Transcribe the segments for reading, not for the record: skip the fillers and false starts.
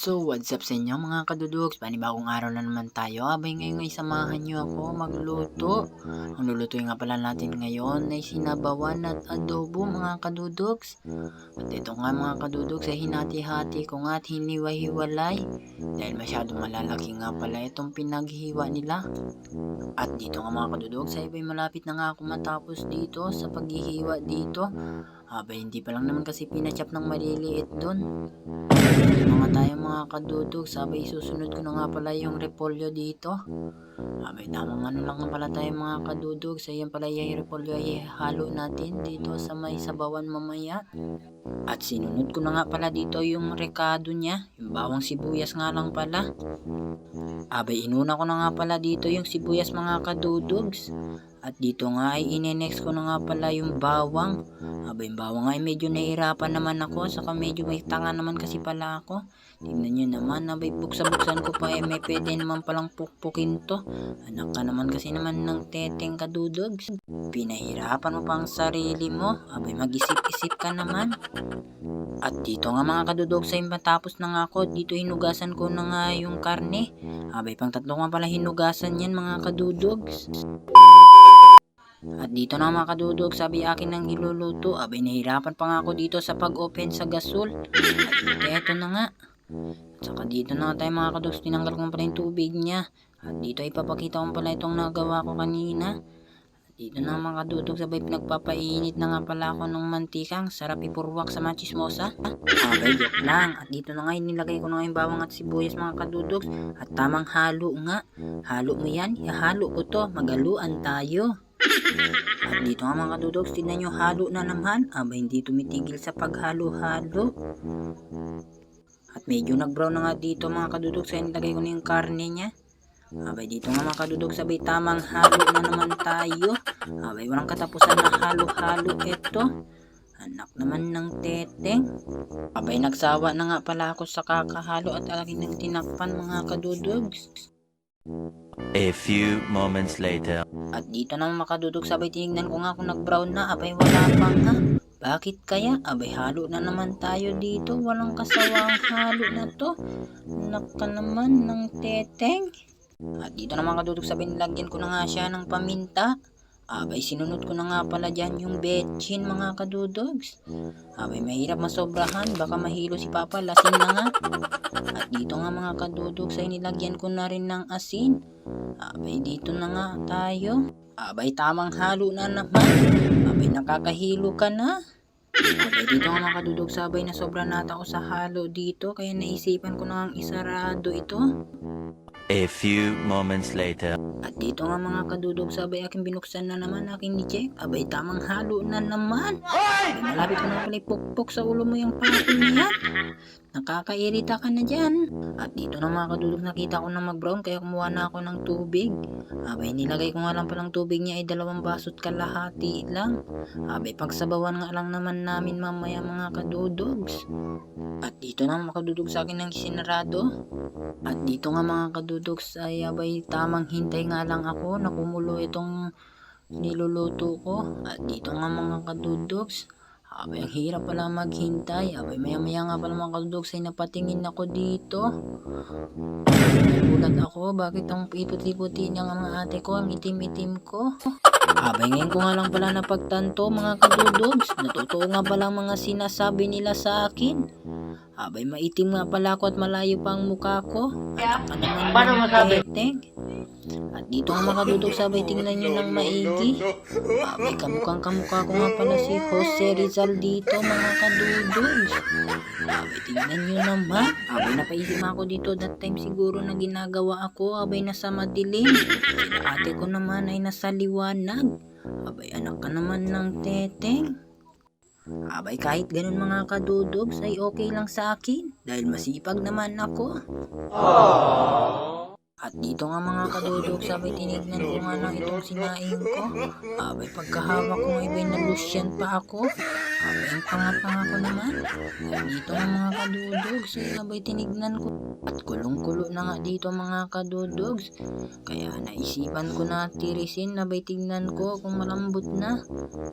So, what's up sa inyo mga kadudugs? Panibagong araw na naman tayo. Abay ngayon ay samahan nyo ako magluto. Ang lulutuin nga pala natin ngayon ay sinabawan at adobo mga kadudugs. At ito nga mga kadudugs ay hinati-hati ko nga at hiniwa-hiwalay. Dahil masyadong malalaki nga pala itong pinaghiwa nila. At dito nga mga kadudugs ay malapit na nga ako matapos dito sa paghihiwa dito. Abay hindi pa lang naman kasi pinachap ng maliliit doon. Mga tayo mga kadudog, sabay susunod ko na nga pala yung repolyo dito. Abay tamang ano lang pala tayo mga kadudog, sa yan pala yung repolyo ay halo natin dito sa may sabawan mamaya. At sinunod ko na nga pala dito yung rekado niya, yung bawang sibuyas nga lang pala. Abay inuna ko na nga pala dito yung sibuyas mga kadudogs. At dito nga ay inenext ko na nga pala yung bawang. Abay yung bawang ay medyo nahihirapan naman ako. Saka medyo may tanga naman kasi pala ako. Tingnan nyo naman. Abay buksa-buksan ko pa may pwede naman palang pukpukin to. Anak ka naman kasi naman ng teteng kadudogs. Pinahirapan mo pang sarili mo. Abay mag-isip-isip ka naman. At dito nga mga kadudogs ay matapos na nga ako. Dito hinugasan ko na nga yung karne. Abay pang tatlo nga pala hinugasan yan mga kadudogs. At dito na mga kadudog, sabi akin ng iluluto. Abay nahirapan pa nga ako dito sa pag-open sa gasol. At eto na nga. Saka dito na nga tayo mga kadugs, tinanggal ko pala yung tubig niya. At dito ay papakita ko pala itong nagawa ko kanina. At dito na mga kadudog, sabay pinagpapainit na nga pala ako ng mantikang. Sarap ipurwak sa mga chismosa. Abay joke lang. At dito na nga nilagay ko na nga yung bawang at sibuyas mga kadudogs. At tamang halo nga. Halo mo yan, ihalo ko to. Magaluan tayo. At dito nga mga kadudogs, tignan nyo halo na naman. Aba hindi tumitigil sa paghalo-halo. At medyo nag-brown na nga dito mga kadudogs. Kaya nilagay ko na yung karne niya. Abay dito nga mga kadudogs, sabay tamang halo na naman tayo. Abay walang katapusan na halo-halo ito. Anak naman ng teteng. Abay nagsawa na nga pala ako sa kakahalo at alagin ng tinakpan mga kadudogs. A few moments later. At dito naman makadudog, sabay tinignan ko nga kung nag-brown na. Abay wala pa nga. Bakit kaya? Abay halo na naman tayo dito. Walang kasawang halo na to. Naka naman ng teteng. At dito naman kadudog, sabay nilagyan ko na nga siya ng paminta. Abay sinunod ko na nga pala dyan yung betchin mga kadudogs. Abay mahirap masobrahan, baka mahilo si Papa, lasing na nga. At dito nga mga kadudogs ay nilagyan ko na rin ng asin. Abay dito na nga tayo. Abay tamang halo na naman. Abay nakakahilo ka na. Abay dito nga mga kadudogs, sabay na sobra nata ako sa halo dito. Kaya naisipan ko na ang isarado ito. A few moments later. At dito nga mga kadudog, sabay aking binuksan na naman aking ni-check. Abay tamang halo na naman. Abay malapit ko na pala ipukpok sa ulo mo yung patin niya. Nakakairita ka na dyan. At dito na mga kadudog, nakita ko na mag-brown kaya kumuha na ako ng tubig. Abay nilagay ko nga lang palang tubig niya ay 2 baso't kalahati lang. Abay pagsabawan nga lang naman namin mamaya mga kadudogs. At dito na mga kadudog sa akin ng sinarado. At dito nga mga kadudogs ay abay tamang hintay nga lang ako na kumulo itong niluluto ko. At dito nga mga kadudogs, abay ang hirap pala maghintay. Abay maya maya nga pala mga kadudogs ay napatingin ako dito. Nagulat ako, bakit ang iputi-puti niya nga mga ate ko, ang itim-itim ko. Abay ngayon ko nga lang pala napagtanto mga kadudogs, natotoo nga pala mga sinasabi nila sa akin. Abay maitim nga pala ako at malayo pa ang mukha ko. Anak ka naman Paano masabi? teteng. At dito nga mga kadudog, sabay tingnan nyo ng maigi. Abay kamukhang kamukha ko nga pala si Jose Rizal dito mga kadudogs. Abay tingnan nyo naman. Abay napaisip ako dito, that time siguro na ginagawa ako. Abay nasa madilim. Sila ate ko naman ay nasa liwanag. Abay anak ka naman ng teteng. Abay kahit ganun mga kadudogs ay okay lang sa akin dahil masipag naman ako. At dito nga mga kadudogs, sabay tinignan ko nga lang itong sinaing ko. Abay pagkahawak ko ay nalusyan pa ako. Abay, ang tanga-tanga ko naman. At dito nga mga kadudogs, abay tinignan ko. At kulong-kulo na nga dito mga kadudogs. Kaya naisipan ko na tirisin, abay tignan ko kung malambot na.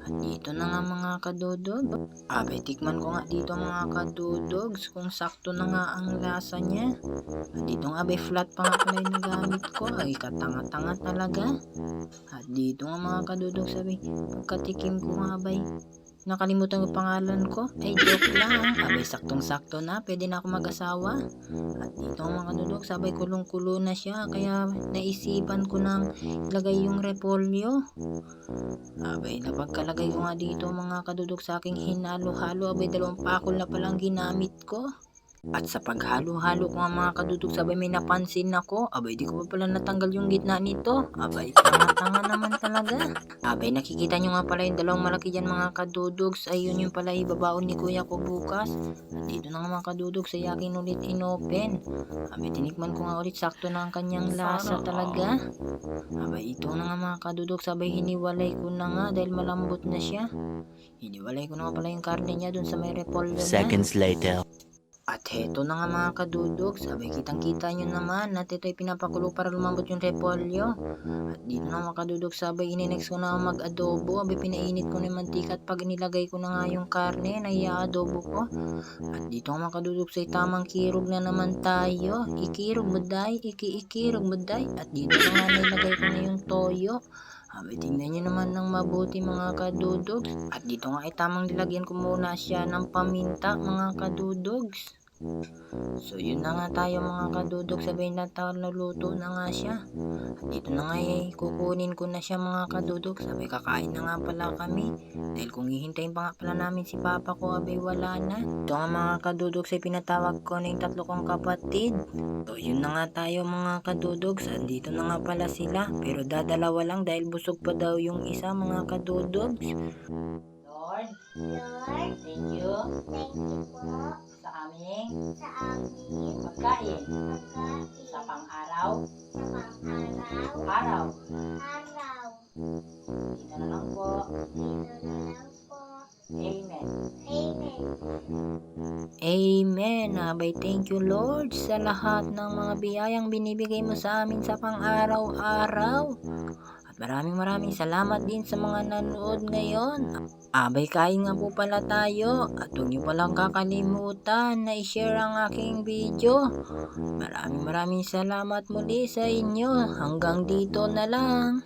At dito na nga mga kadudog. Abay tikman ko nga dito mga kadudogs kung sakto na nga ang lasa niya. At dito nga abay flat pa nga pala yung gamit ko. Ay katanga-tanga talaga. At dito nga mga kadudog sabi, pagkatikim ko nga abay, nakalimutan yung pangalan ko. Ay joke lang. Abay saktong-sakto na, pwede na ako mag-asawa. At dito nga mga kadudog sabay kulong-kulo na siya. Kaya naisipan ko nang ilagay yung repolyo. Abay napagkalagay ko nga dito mga kadudog sa aking hinalo-halo. Abay 2 pakol na palang ginamit ko. At sa paghalo-halo ko nga mga kadudog sabay may napansin ako. Abay di ko pa pala natanggal yung gitna nito. Abay tanga-tanga naman talaga. Abay nakikita nyo nga pala yung 2 malaki dyan mga kadudogs. Ayun yung pala ibabaon ni kuya ko bukas. At dito na nga mga kadudogs ay akin ulit inopen. Abay tinikman ko nga ulit, sakto na ang kanyang lasa talaga. Abay ito na nga mga kadudogs, sabay hiniwalay ko na nga dahil malambot na siya. Hiniwalay ko na nga pala yung karne niya dun sa may repolyo niya. Seconds later. At heto na nga mga kadudog, sabay kitang-kita nyo naman at ito'y pinapakulo para lumambot yung repolyo. At dito na mga kadudog, sabay ininex ko na mag-adobo, abay pinainit ko na yung mantika at pag nilagay ko na nga yung karne na i-adobo ko. At dito nga mga kadudog, say tamang kirog na naman tayo. Ikirog mo day, ikirog mo day. At dito na nga nilagay ko na yung toyo. Abay, tingnan nyo naman ng mabuti mga kadudogs. At dito nga ay tamang nilagyan ko muna siya ng paminta mga kadudogs. So yun na nga tayo mga kadudogs, sabay na tayo naluto na nga siya. At dito na nga ay kukunin ko na siya mga kadudogs, sabay kakain na nga pala kami. Dahil kung hihintayin pa nga pala namin si papa ko, abay wala na. Ito nga mga kadudogs ay pinatawag ko na yung 3 kong kapatid. So yun na nga tayo mga kadudogs, andito na nga pala sila. Pero dadalawa lang dahil busog pa daw yung isa mga kadudogs. Lord, thank you Thank you po sa aming sa aming pagkain pagkain sa pang-araw. sa pang-araw. Araw. Araw. Dito na lang po. Dito na lang po. Amen. Amen. Amen. Abay, thank you Lord sa lahat ng mga biyayang binibigay mo sa amin sa pang-araw-araw. At maraming salamat din sa mga nanood ngayon. Abay, kain nga po pala tayo. At huwag niyo palang kakalimutan na i-share ang aking video. Maraming salamat muli sa inyo. Hanggang dito na lang.